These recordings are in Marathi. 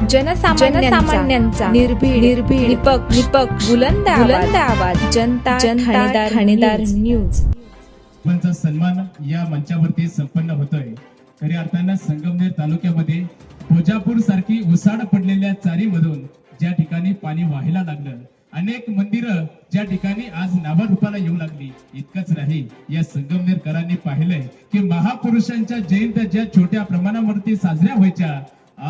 जनसामान्यांचा निर्भीड निपक्ष बुलंद आवाज जनता ठाणेदार न्यूज. चा सन्मान या मंचावरती संपन्न होतोय. खऱ्या अर्थानं संगमनेर तालुक्यामध्ये भोजापूर सारखी उसाड पडलेल्या चारीमधून ज्या ठिकाणी पाणी वाहायला लागलं, अनेक मंदिरं ज्या ठिकाणी आज नावारूपाला येऊ लागली, इतकंच नाही, या संगमनेरकरांनी पाहिलंय की महापुरुषांच्या जयंत्या ज्या छोट्या प्रमाणावरती साजऱ्या व्हायच्या,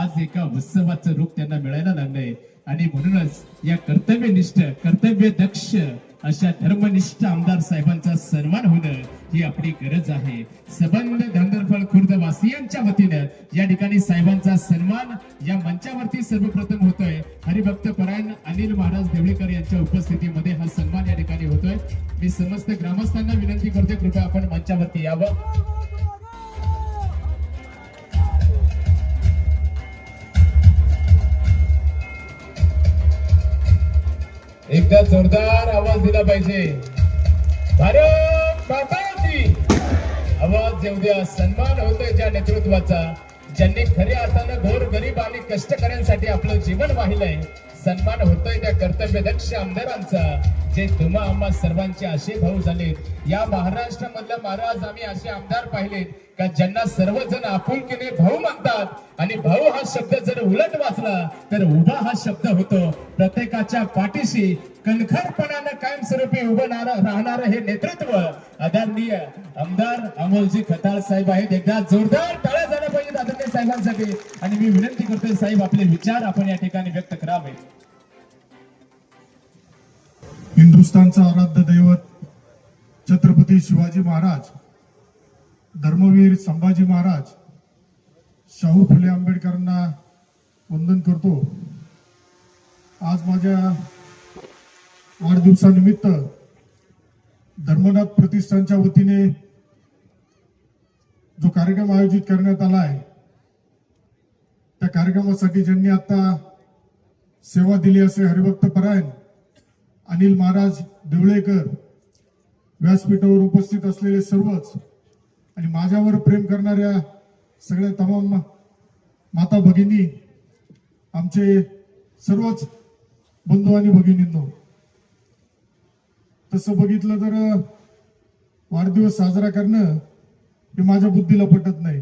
आज एका उत्सवाचं रूप त्यांना मिळायला लागलंय. आणि म्हणूनच या कर्तव्यनिष्ठ कर्तव्यदक्ष अशा धर्मनिष्ठ आमदार साहेबांचा सन्मान होणं ही आपली गरज आहे. सबंध धनगरफळ खुर्द वासियांच्या वतीनं या ठिकाणी साहेबांचा सन्मान या मंचावरती सर्वप्रथम होतोय. हरिभक्त परायण अनिल महाराज देवळेकर यांच्या उपस्थितीमध्ये हा सन्मान या ठिकाणी होतोय. मी समस्त ग्रामस्थांना विनंती करते, कृपया आपण मंचावरती यावं. एकदा जोरदार आवाज दिला पाहिजे. भारत माता की आवाज येऊ द्या. सन्मान होतोय ज्या नेतृत्वाचा, ज्यांनी खऱ्या अर्थानं गोर गरीब आणि कष्टकऱ्यांसाठी आपलं जीवन वाहिलंय. सन्मान होतोय त्या कर्तव्यदक्ष आमदारांचा, जे तुम्हा आम्हा सर्वांचे असे भाऊ झालेत. या महाराष्ट्रामधल्या महाराज आम्ही असे आमदार पाहिलेत का ज्यांना सर्वजण आपुलकीने भाऊ म्हणतात. आणि भाऊ हा शब्द जर उलट वाचला तर उभा हा शब्द होतो. प्रत्येकाच्या पाठीशी कणखरपणानं कायमस्वरूपी उभं राहणार हे नेतृत्व आदरणीय आमदार अमोलजी खताळ साहेब आहेत. एकदा जोरदार टाळ्या झाल्या पाहिजेत आदरणीय साहेबांसाठी. आणि मी विनंती करतोय साहेब, आपले विचार आपण या ठिकाणी व्यक्त करावे. हिंदुस्थानचा आराध्य दैवत छत्रपती शिवाजी महाराज, धर्मवीर संभाजी महाराज, शाहू फुले आंबेडकरांना वंदन करतो. आज माझ्या वाढदिवसानिमित्त धर्मनाथ प्रतिष्ठानच्या वतीने जो कार्यक्रम आयोजित करण्यात आला आहे, त्या कार्यक्रमासाठी ज्यांनी आता सेवा दिली असे हरिभक्त परायण अनिल महाराज देवळेकर, व्यासपीठावर उपस्थित असलेले सर्वच, आणि माझ्यावर प्रेम करणाऱ्या सगळ्या तमाम माता भगिनी, आमचे सर्वच बंधू आणि भगिनींनो, तसं बघितलं तर वाढदिवस साजरा करणं हे माझ्या बुद्धीला पटत नाही.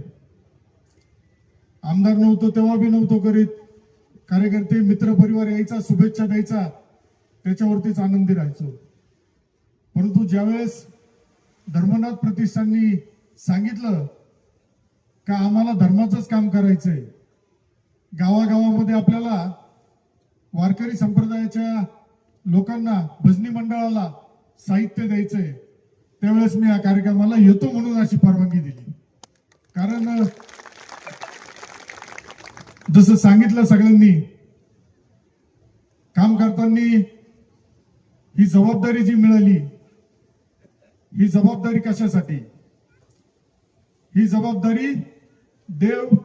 आमदार नव्हतो तेव्हा बी नव्हतो करीत. कार्यकर्ते मित्र परिवार यायचा, शुभेच्छा द्यायचा, त्याच्यावरतीच आनंदी राहायचो. परंतु ज्यावेळेस धर्मनाथ प्रतिष्ठाननी सांगितलं का आम्हाला धर्माचंच काम करायचंय, गावागावामध्ये आपल्याला वारकरी संप्रदायाच्या लोकांना, भजनी मंडळाला साहित्य द्यायचंय, त्यावेळेस मी या कार्यक्रमाला येतो म्हणून अशी परवानगी दिली. कारण जसं सांगितलं सगळ्यांनी, काम करताना ही जबाबदारी जी मिळाली, ही जबाबदारी कशासाठी? ही जबाबदारी देव,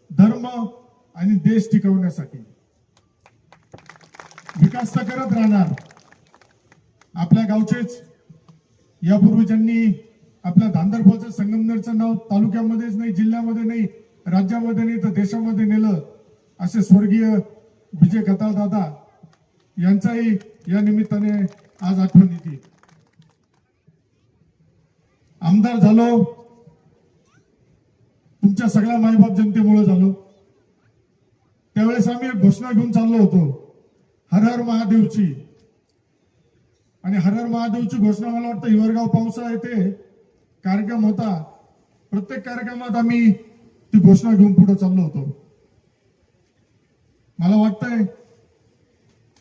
धर्म आणि देश टिकवण्यासाठी. विकास तर करत राहणार. आपल्या गावचेच यापूर्वी ज्यांनी आपल्या धांदरफळचं, संगमनेरचं नाव तालुक्यामध्येच नाही, जिल्ह्यामध्ये नाही, राज्यामध्ये नाही तर देशामध्ये नेलं, असे स्वर्गीय विजय खताळ दादा यांचाही या निमित्ताने आज आठवण येते. आमदार झालो तुमच्या सगळ्या मायबाप जनतेमुळे झालो. त्यावेळेस आम्ही एक घोषणा घेऊन चाललो होतो, हर हर महादेवची. आणि हर हर महादेवची घोषणा मला वाटतं हिवरगाव पावसा येथे कार्यक्रम होता. प्रत्येक कार्यक्रमात आम्ही ती घोषणा घेऊन पुढे चाललो होतो. मला वाटतंय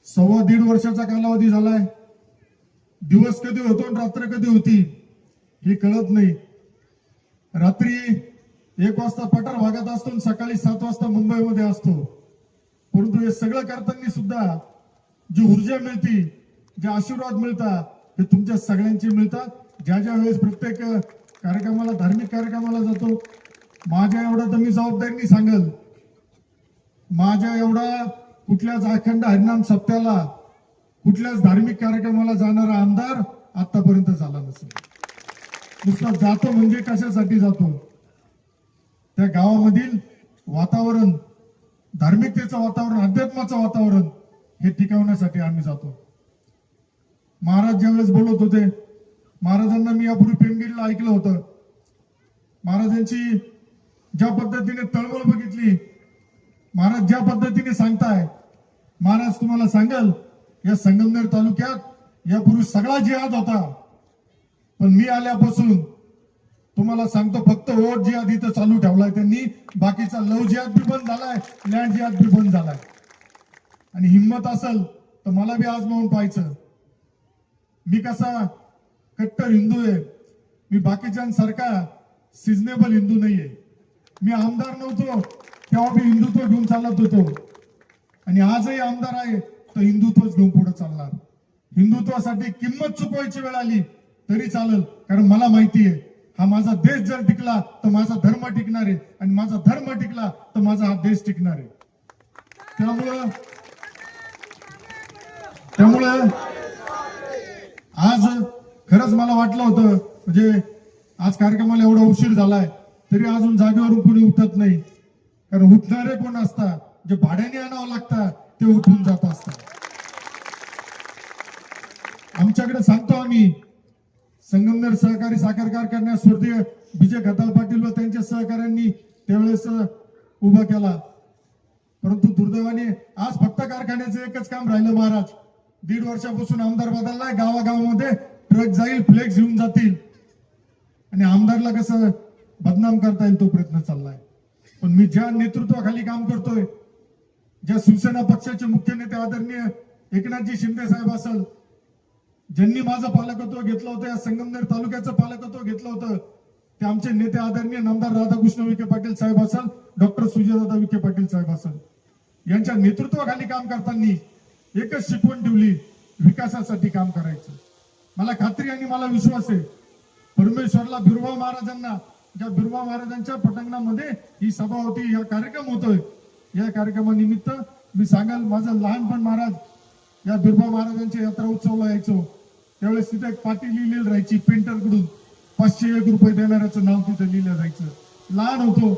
1.25 वर्षाचा कालावधी झालाय. दिवस कधी होतो आणि रात्र कधी होती हे कळत नाही. रात्री 1 वाजता पठार भागात असतो आणि सकाळी 7 वाजता मुंबईमध्ये असतो. परंतु हे सगळं करताना सुद्धा जी ऊर्जा मिळते, जे आशीर्वाद मिळतात, हे तुमच्या सगळ्यांचे मिळतात. ज्या ज्या वेळेस प्रत्येक कार्यक्रमाला, धार्मिक कार्यक्रमाला जातो, माझ्या एवढा तर मी जबाबदारीने सांगल, माझ्या एवढा कुठल्याच अखंड हरिनाम सप्त्याला, कुठल्याच धार्मिक कार्यक्रमाला जाणारा आमदार आतापर्यंत झाला नसेल. नुसता जातो म्हणजे कशासाठी जातो? त्या गावामधील वातावरण धार्मिकतेचं वातावरण, अध्यात्माचं वातावरण हे टिकवण्यासाठी आम्ही जातो. महाराज ज्यावेळेस बोलत होते, महाराजांना मी यापूर्वी पेमगिरीला ऐकलं होतं. महाराजांची ज्या पद्धतीने तळमळ बघितली, महाराज ज्या पद्धतीने सांगताय, महाराज तुम्हाला सांगाल या संगमनेर तालुक्यात यापूर्वी सगळा जिहाद होता, पण मी आल्यापासून तुम्हाला सांगतो फक्त वोट जिहाद इथं चालू ठेवलाय त्यांनी. बाकीचा लव जिहाद बी बंद झालाय, लँड जिहाद बी बंद झालाय. आणि हिंमत असेल तर मला बी आजमावून पाहायचं. मी कसा कट्टर हिंदू आहे, मी बाकीच्यांसारखा सिजनेबल हिंदू नाहीये. मी आमदार नव्हतो तेव्हा बी हिंदुत्व घेऊन चालत होतो, आणि आजही आमदार आहे तर हिंदुत्वच घेऊन पुढे चालणार. हिंदुत्वासाठी किंमत चुकवायची वेळ आली तरी चालेल, कारण मला माहिती आहे हा माझा देश जर टिकला तर माझा धर्म टिकणार आहे, आणि माझा धर्म टिकला तर माझा हा देश टिकणार आहे. त्यामुळे आज खरंच मला वाटलं होतं, म्हणजे आज कार्यक्रमाला एवढा उशीर झालाय तरी अजून जागेवरून कोणी उठत नाही. कारण उठणारे कोण असतात, जे भाड्याने आणावं लागतात ते उठून जात असतात. आमच्याकडे सांगतो आम्ही, संगमनेर सहकारी साखर कारखान्यात स्वर्गीय विजय खताळ पाटील व त्यांच्या सहकाऱ्यांनी त्यावेळेस उभा केला. परंतु दुर्दैवाने आज फक्त कारखान्याचं एकच काम राहिलं. महाराज 1.5 वर्षापासून आमदार बदललाय, गावागावामध्ये ट्रक जाईल, फ्लेक्स घेऊन जातील, आणि आमदारला कसं बदनाम करता येईल तो प्रयत्न चाललाय. पण मी ज्या नेतृत्वाखाली काम करतोय, ज्या शिवसेना पक्षाचे मुख्य नेते आदरणीय एकनाथजी शिंदे साहेब असेल, ज्यांनी माझं पालकत्व घेतलं होतं, या संगमनेर तालुक्याचं पालकत्व घेतलं होतं, ते आमचे नेते आदरणीय नामदार राधाकृष्ण विखे पाटील साहेब असेल, डॉक्टर सुजयदादा विखे पाटील साहेब असेल, यांच्या नेतृत्वाखाली काम करताना एकच शिकवण ठेवली, विकासासाठी काम करायचं. मला खात्री आणि मला विश्वास आहे, परमेश्वरला बिरबा महाराजांना, ज्या बिरबा महाराजांच्या पटांगणामध्ये ही सभा होती, हा कार्यक्रम होतोय, या कार्यक्रमानिमित्त मी सांगाल, माझं लहानपण महाराज या बिरबा महाराजांच्या यात्रा उत्सवला यायचो, त्यावेळेस तिथे एक पाटी लिहिलेली राहायची पेंटरकडून, 501 रुपये देणाऱ्याचं नाव तिथे लिहिलं जायचं. लहान होतो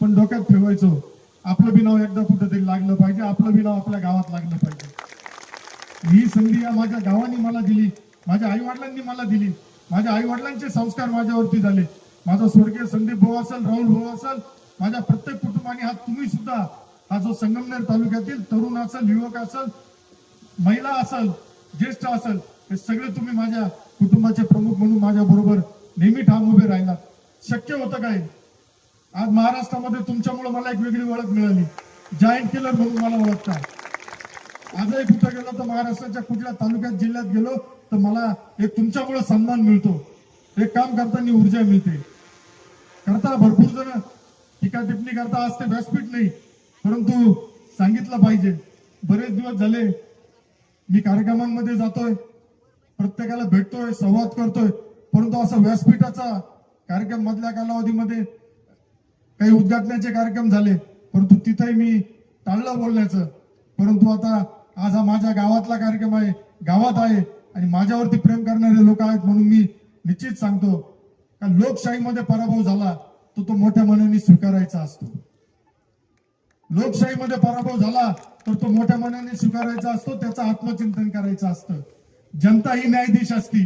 पण डोक्यात ठेवायचो, आपलं बी नाव एकदा कुठेतरी लागलं पाहिजे, आपलं बी नाव आपल्या गावात लागलं पाहिजे. ही संधी या माझ्या गावाने मला दिली, माझ्या आई वडिलांनी मला दिली, माझ्या आई वडिलांचे संस्कार माझ्यावरती झाले. माझा स्वर्गीय संदीप भाऊ असेल, राहुल भाऊ असेल, माझ्या प्रत्येक कुटुंबाने, हा तुम्ही सुद्धा, हा जो संगमनेर तालुक्यातील तरुण असेल, युवक असेल, महिला असेल, ज्येष्ठ असेल, हे सगळे तुम्ही माझ्या कुटुंबाचे प्रमुख म्हणून माझ्या बरोबर नेहमी ठाम उभे राहिलात. शक्य होतं काय? आज महाराष्ट्रामध्ये तुमच्यामुळे मला एक वेगळी ओळख मिळाली, जायंट किलर म्हणून मला ओळखतात. आजही कुठं गेलो तर, महाराष्ट्राच्या कुठल्या तालुक्यात जिल्ह्यात गेलो तर मला एक तुमच्यामुळे सन्मान मिळतो, एक काम करताना ऊर्जा मिळते. करता भरपूर जण टीका टिप्पणी करता, आज ते व्यासपीठ नाही, परंतु सांगितलं पाहिजे. बरेच दिवस झाले मी कार्यक्रमांमध्ये जातोय, प्रत्येकाला भेटतोय, संवाद करतोय, परंतु असं व्यासपीठाचा कार्यक्रम मधल्या कालावधीमध्ये काही उद्घाटनाचे कार्यक्रम झाले, परंतु तिथेही मी टाळलं बोलण्याचं. परंतु आता आज हा माझ्या गावातला कार्यक्रम आहे, गावात आहे, आणि माझ्यावरती प्रेम करणारे लोक आहेत, म्हणून मी निश्चित सांगतो का लोकशाहीमध्ये पराभव झाला तर तो मोठ्या मनाने स्वीकारायचा असतो. लोकशाहीमध्ये पराभव झाला तर तो मोठ्या मनाने स्वीकारायचा असतो, त्याचं आत्मचिंतन करायचं असतं. जनता ही न्यायाधीश असती,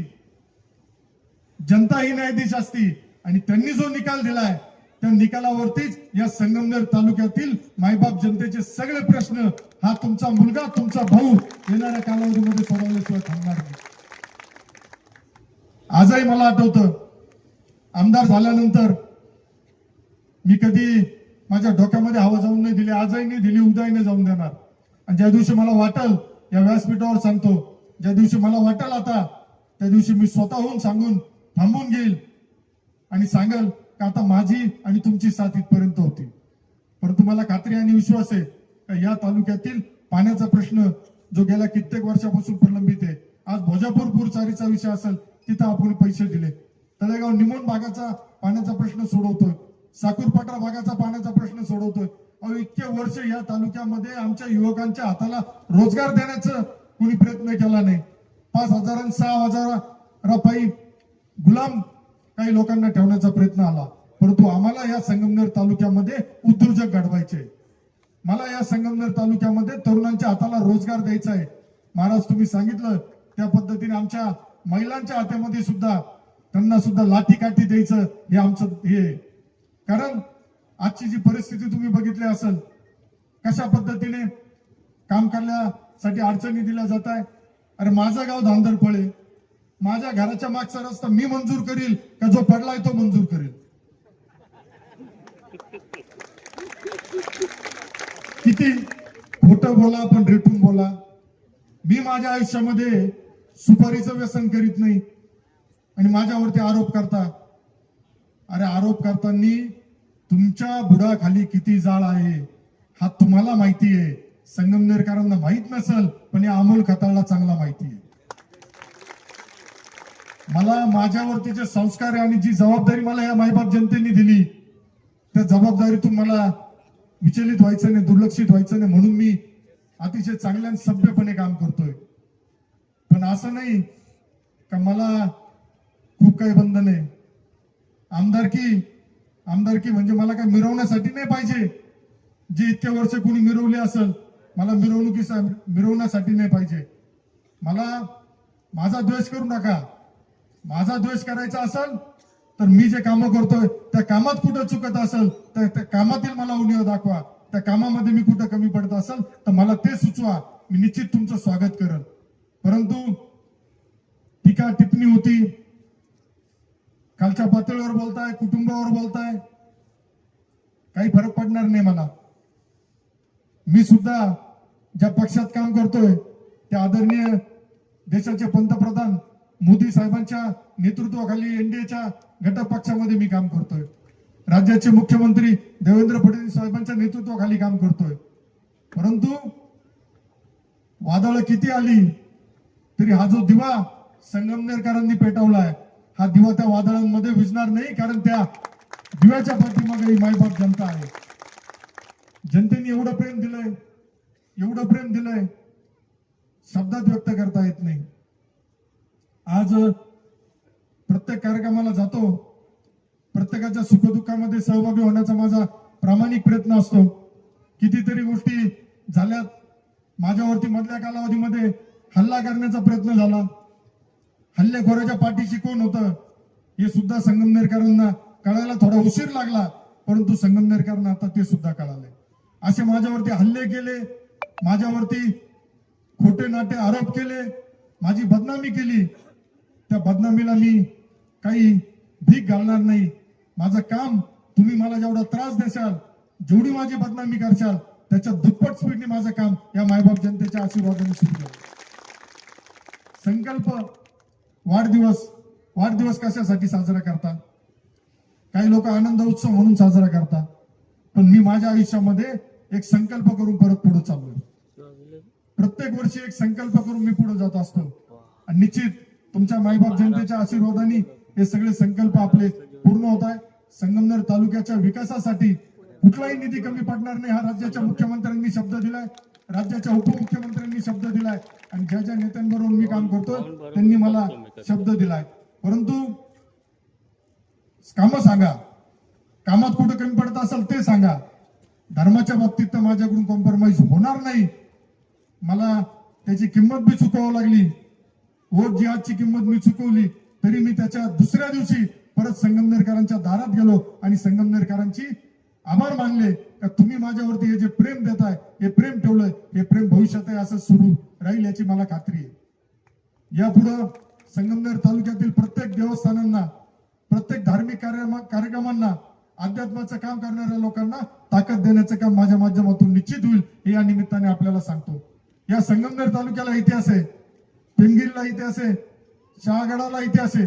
जनता ही न्यायाधीश असती, आणि त्यांनी जो निकाल दिलाय त्या निकालावरतीच या संगमनेर तालुक्यातील मायबाप जनतेचे सगळे प्रश्न हा तुमचा मुलगा, तुमचा भाऊ येणाऱ्या कालावधीमध्ये सोडवल्याशिवाय थांबणार नाही. आजही मला आठवतं, आमदार झाल्यानंतर मी कधी माझ्या डोक्यामध्ये हवा जाऊन नाही दिली, आजही नाही दिली, उद्याही नाही जाऊन देणार. आणि ज्या दिवशी मला वाटेल, या व्यासपीठावर सांगतो, ज्या दिवशी मला वाटेल आता, त्या दिवशी मी स्वतःहून सांगून थांबून घेईल आणि सांगेल का आता माझी आणि तुमची साथ इथपर्यंत होती. परंतु मला खात्री आणि विश्वास आहे का या तालुक्यातील पाण्याचा प्रश्न जो गेल्या कित्येक वर्षापासून प्रलंबित आहे, आज भोजापूर पूरचारीचा विषय असेल तिथं आपण पैसे दिले, तळेगाव निमोण भागाचा पाण्याचा प्रश्न सोडवतोय, साकूरपाटा भागाचा पाण्याचा प्रश्न सोडवतोय. अहो, इतके वर्ष या तालुक्यामध्ये आमच्या युवकांच्या हाताला रोजगार देण्याचं कुणी प्रयत्न केला नाही. 5,000 आणि 6,000 रुपये गुलाम काही लोकांना ठेवण्याचा प्रयत्न आला, परंतु आम्हाला या संगमनेर तालुक्यामध्ये उद्योजक घडवायचे. मला या संगमनेर तालुक्यामध्ये तरुणांच्या हाताला रोजगार द्यायचा आहे. महाराज तुम्ही सांगितलं त्या पद्धतीने आमच्या महिलांच्या हातामध्ये सुद्धा त्यांना सुद्धा लाठीकाठी द्यायचं हे आमचं हे आहे. कारण आजची जी परिस्थिती तुम्ही बघितली असेल कशा पद्धतीने काम करण्यासाठी अडचणी दिल्या जात आहे. अरे माझं गाव धांदरफळ आहे, माझ्या घराच्या मागचा रस्ता मी मंजूर करील का जो पडलाय तो मंजूर करेल? किती खोटं बोला पण रेटून बोला. मी माझ्या आयुष्यामध्ये सुपारीचं व्यसन करीत नाही आणि माझ्यावरती आरोप करता. अरे आरोप करताना तुमच्या बुडाखाली किती जाळ आहे हा तुम्हाला माहिती आहे. संगमनेरकरांना माहित नसेल पण या अमोल खताळला चांगला माहिती आहे. मला माझ्यावरती जे संस्कार आहे आणि जी जबाबदारी मला या मायबाप जनतेने दिली त्या जबाबदारीतून मला विचलित व्हायचं नाही, दुर्लक्षित व्हायचं नाही, म्हणून मी अतिशय चांगल्या सभ्यपणे काम करतोय. पण असं नाही का मला खूप काही बंधन आहे. आमदारकी म्हणजे मला काय मिरवण्यासाठी नाही पाहिजे. जे इतके वर्ष कुणी मिरवले असेल मला मिरवण्यासाठी नाही पाहिजे. मला माझा द्वेष करू नका. माझा द्वेष करायचा असेल तर मी जे कामं करतोय त्या कामात कुठं चुकत असेल तर त्या कामातील मला उणीव दाखवा. त्या कामामध्ये मी कुठं कमी पडत असेल तर मला ते सुचवा. मी निश्चित तुमचं स्वागत करेन. परंतु टीका टिप्पणी होती, खालच्या पातळीवर बोलताय, कुटुंबावर बोलताय, काही फरक पडणार नाही मला. मी सुद्धा ज्या पक्षात काम करतोय त्या आदरणीय देशाचे पंतप्रधान मोदी साहेबांच्या नेतृत्वाखाली एनडीएच्या घटक पक्षामध्ये मी काम करतोय. राज्याचे मुख्यमंत्री देवेंद्र फडणवीस साहेबांच्या नेतृत्वाखाली काम करतोय. परंतु वादळ किती आली तरी हा जो दिवा संगमनेरकरांनी पेटवलाय हा दिवा त्या वादळांमध्ये विझणार नाही. कारण त्या दिव्याच्या पाठीमागे मायबाप जनता आहे. जनतेने एवढं प्रेम दिलंय शब्दात व्यक्त करता येत नाही. आज प्रत्येक कार्यक्रमाला जातो, प्रत्येकाच्या सुखदुःखामध्ये सहभागी होण्याचा माझा प्रामाणिक प्रयत्न असतो. कितीतरी गोष्टी झाल्यात. माझ्यावरती मधल्या कालावधीमध्ये हल्ला करण्याचा प्रयत्न झाला. हल्लेखोराच्या पाठीशी कोण होतं हे सुद्धा संगमनेरकरांना कळायला थोडा उशीर लागला, परंतु संगमनेरकरांना आता ते सुद्धा कळाले. असे माझ्यावरती हल्ले केले, माझ्यावरती खोटे नाटे आरोप केले, माझी बदनामी केली. त्या बदनामीला मी काही भीक घालणार नाही. माझं काम तुम्ही मला जेवढा त्रास देशाल, जेवढी माझी बदनामी करशाल त्याच्या दुप्पट स्पीडने माझं काम या मायबाप जनतेच्या आशीर्वादाने सुरू झालं. संकल्प वाढदिवस कशासाठी साजरा करता? काही लोक आनंद उत्सव म्हणून साजरा करतात. पण मी माझ्या आयुष्यामध्ये एक संकल्प करून परत पुढे चाललोय. प्रत्येक वर्षी एक संकल्प करून मी पुढे जात असतो आणि निश्चित तुमच्या मायबाप जनतेच्या आशीर्वादाने हे सगळे संकल्प आपले पूर्ण होत आहे. संगमनेर तालुक्याच्या विकासासाठी कुठलाही निधी कमी पडणार नाही हा राज्याच्या मुख्यमंत्र्यांनी शब्द दिलाय, राज्याच्या उपमुख्यमंत्र्यांनी शब्द दिलाय आणि ज्या ज्या नेत्यांबरोबर मी काम करतोय त्यांनी मला शब्द दिलाय. परंतु कामं सांगा, कामात कुठं कमी पडत असेल ते सांगा. धर्माच्या बाबतीत तर माझ्याकडून कॉम्प्रोमाइज होणार नाही. मला त्याची किंमत बी चुकवावी लागली, वोट जिहादची किंमत मी चुकवली तरी मी त्याच्या दुसऱ्या दिवशी परत संगमनेरकरांच्या दारात गेलो आणि संगमनेरकरांची आभार मानले का तुम्ही माझ्यावरती हे जे प्रेम देताय, हे प्रेम ठेवलंय, हे प्रेम भविष्यातही असं सुरू राहील याची मला खात्री आहे. यापुढे संगमनेर तालुक्यातील प्रत्येक देवस्थानांना, प्रत्येक धार्मिक कार्यक्रमांना, अध्यात्माचं काम करणाऱ्या लोकांना ताकद देण्याचं काम माझ्या माध्यमातून निश्चित होईल हे या निमित्ताने आपल्याला सांगतो. या संगमनेर तालुक्याला इतिहास आहे, पेमगिरीला इतिहास आहे, शहागडाला इतिहास आहे.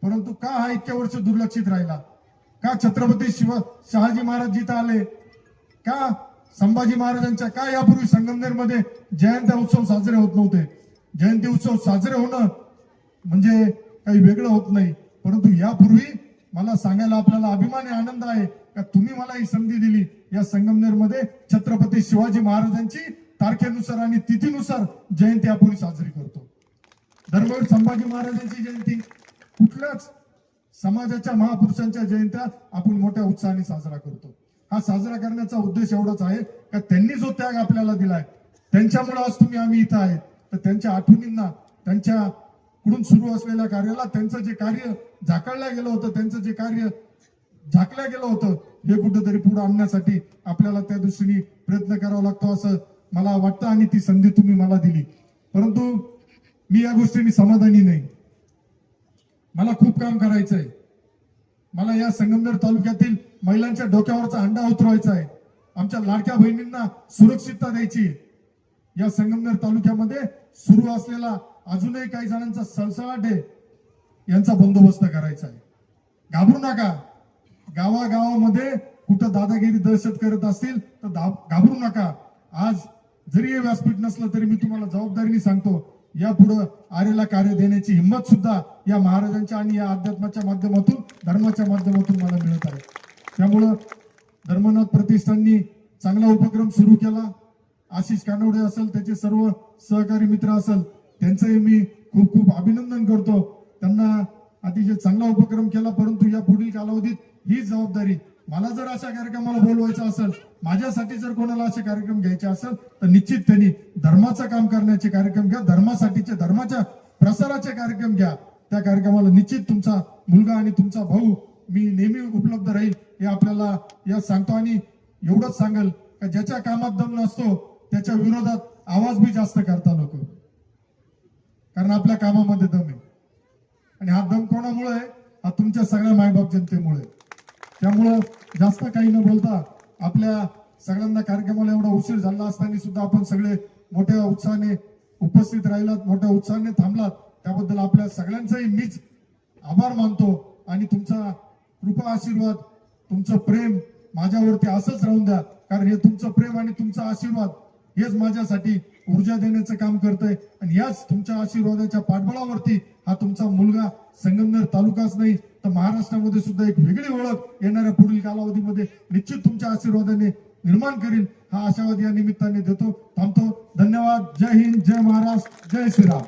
परंतु का हा इतक्या वर्ष दुर्लक्षित राहिला? का छत्रपती शहाजी महाराज जिथं आले, का संभाजी महाराजांच्या, का यापूर्वी संगमनेर मध्ये जयंती उत्सव साजरे होत नव्हते? जयंती उत्सव साजरे होणं म्हणजे काही वेगळं होत नाही. परंतु यापूर्वी मला सांगायला आपल्याला अभिमान आहे, आनंद आहे का तुम्ही मला ही संधी दिली. या संगमनेर मध्ये छत्रपती शिवाजी महाराजांची तारखेनुसार आणि तिथीनुसार जयंती आपण साजरी करतो. धर्मवीर संभाजी महाराजांची जयंती, कुठल्याच समाजाच्या महापुरुषांच्या जयंत्या आपण मोठ्या उत्साहाने साजरा करतो. हा साजरा करण्याचा उद्देश एवढाच आहे का त्यांनी जो त्याग आपल्याला दिलाय, त्यांच्यामुळे आज तुम्ही आम्ही इथं आहे. तर त्यांच्या आठवणींना, त्यांच्याकडून सुरू असलेल्या कार्याला, त्यांचं जे कार्य झाकळलं गेलं होतं, त्यांचं जे कार्य झाकलं गेलं होतं, हे कुठेतरी पुढे आणण्यासाठी आपल्याला त्या दृष्टीने प्रयत्न करावा लागतो असं मला वाटतं. आणि ती संधी तुम्ही मला दिली. परंतु मी या गोष्टींनी समाधानी नाही. मला खूप काम करायचंय. मला या संगमनेर तालुक्यातील महिलांच्या डोक्यावरचा हंडा उतरवायचा आहे. आमच्या लाडक्या बहिणींना सुरक्षितता द्यायची. या संगमनेर तालुक्यामध्ये सुरू असलेला अजूनही काही जणांचा सळसळाट आहे, यांचा बंदोबस्त करायचा आहे. घाबरू नका. गावागावामध्ये कुठं दादागिरी दहशत करत असतील तर घाबरू नका. आज जरी हे व्यासपीठ नसलं तरी मी तुम्हाला जबाबदारीने सांगतो, यापुढे आरेला कार्य देण्याची हिंमत सुद्धा या महाराजांच्या आणि या अध्यात्माच्या माध्यमातून, धर्माच्या माध्यमातून मला मिळत आहे. त्यामुळं धर्मनाथ प्रतिष्ठाननी चांगला उपक्रम सुरू केला. आशिष कानवडे असेल, त्याचे सर्व सहकारी मित्र असेल, त्यांचंही मी खूप खूप अभिनंदन करतो. त्यांना अतिशय चांगला उपक्रम केला. परंतु या पुढील कालावधीत ही जबाबदारी, मला जर अशा कार्यक्रमाला बोलवायचं असेल, माझ्यासाठी जर कोणाला असे कार्यक्रम घ्यायचे असेल तर निश्चित त्यांनी धर्माचं काम करण्याचे कार्यक्रम घ्या, धर्मासाठीचे, धर्माच्या प्रसाराचे कार्यक्रम घ्या. त्या कार्यक्रमाला निश्चित तुमचा मुलगा आणि तुमचा भाऊ मी नेहमी उपलब्ध राहील, हे आपल्याला या सांगतो. आणि एवढंच सांगेल का ज्याच्या कामात दम नसतो त्याच्या विरोधात आवाज बी जास्त करता नको, कारण आपल्या कामामध्ये दम आहे. आणि हा दम कोणामुळे आहे? हा तुमच्या सगळ्या मायबाप जनतेमुळे. त्यामुळं जास्त काही न बोलता, आपल्या सगळ्यांना कार्यक्रमाला एवढा उशीर झाला असताना सुद्धा आपण सगळे मोठ्या उत्साहाने उपस्थित राहिलात, मोठ्या उत्साहाने थांबलात, त्याबद्दल आपल्या सगळ्यांचाही मीच आभार मानतो. आणि तुमचा कृपा, आशीर्वाद, तुमचं प्रेम माझ्यावरती असंच राहून द्या, कारण हे तुमचं प्रेम आणि तुमचा आशीर्वाद हेच माझ्यासाठी ऊर्जा देण्याचं काम करतंय. आणि याच तुमच्या आशीर्वादाच्या पाठबळावरती हा तुमचा मुलगा संगमनेर तालुकाच नाही तर महाराष्ट्रामध्ये सुद्धा एक वेगळी ओळख येणाऱ्या पुढील कालावधीमध्ये निश्चित तुमच्या आशीर्वादाने निर्माण करील, हा आशावाद या निमित्ताने देतो. थांबतो. धन्यवाद. जय हिंद, जय महाराष्ट्र, जय श्रीराम.